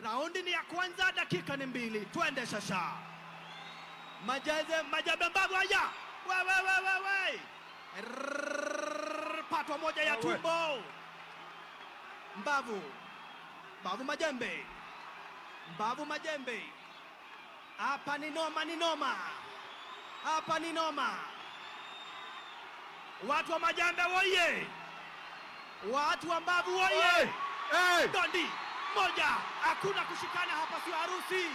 Raundi ni ya kwanza, dakika ni 2. Twende shasha. Majembe Mbavu haya. We. Patwa moja ya tumbo. Mbavu Majembe. Mbavu Majembe. Hapa ni noma. Hapa ni noma. Watu wa Majembe woye. Watu wa Mbavu woye. Dondi moja. Hakuna kushikana hapa, sio harusi.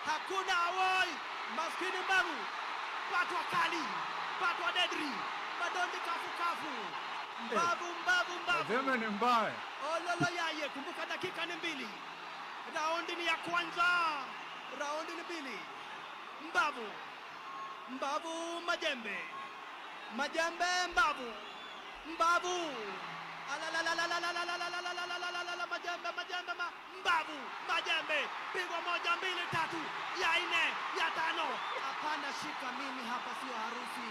Hakuna awoi. Maskini Mbavu. Patwa kali. Patwa dedri. Madondi kafu. Mbavu. Deme ni mbaya. Ololo yaye. Kumbuka dakika ni 2. Raundi ni ya kwanza. Raundi ni 2. Mbavu Majembe. Mbavu. Majembe. Pigwa 1, 2, 3. Ya 4, ya 5. Hapana, shika mimi hapa, sio harusi.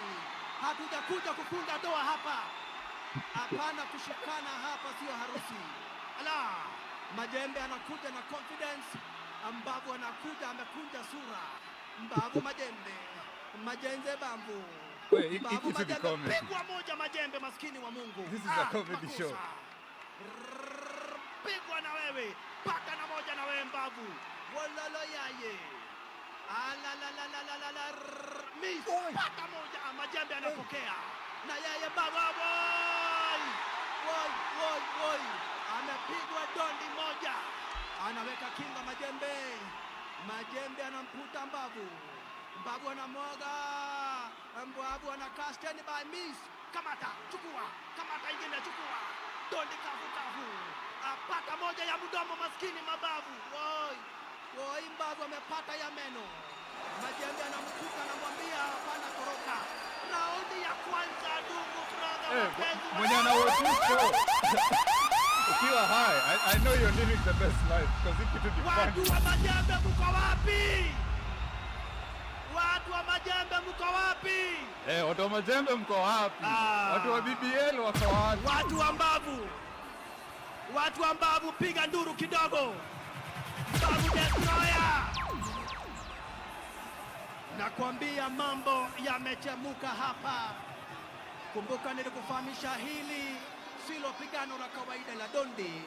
Hatujakuja kufunga ndoa hapa. Hapana kushikana hapa, sio harusi. Majembe anakuja na confidence. Mbavu anakuja amekunja sura. Mbavu Majembe. Mbavu. Mbavu Majembe. Pigwa 1 Majembe, maskini wa Mungu. This is a comedy show. Pigwa na wewe. Paka na 1 na wewe Mbavu. Wololo yaye. Miss. Paka 1. Majembe anapokea. Na yeye Mbavu. Woi. Amepigwa dondi 1. Anaweka kinga Majembe. Majembe anamputa Mbavu. Mbavu anamwaga. Mbavu anakaa stand by. Miss. Kamata, chukua. Kamata ingine, chukua. Dondi kafu. Apata 1 ya mdomo, maskini Mbavu. Woi, Mbavu amepata ya meno. Majembe anamkuta, anamwambia hapana, toroka. Raundi ya kwanza, ndugu brother. Mwenye anawotuko. Ukiwa high, I know you're living the best life because if you do Watu wa Majembe mko wapi? Watu wa Majembe mko wapi? Watu wa Majembe mko wapi? Watu wa BBL wako wapi? Watu wa Mbavu piga nduru kidogo. Mbavu destroyer. Nakwambia mambo yamechemuka hapa. Kumbuka nilikufahamisha hili silo pigano la kawaida la dondi.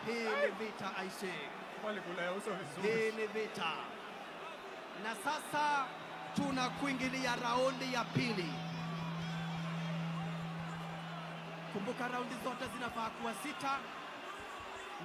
Hii ni vita aise. Hii ni vita. Na sasa tunakuingilia raundi ya 2. Kumbuka raundi zote zinafaa kuwa 6.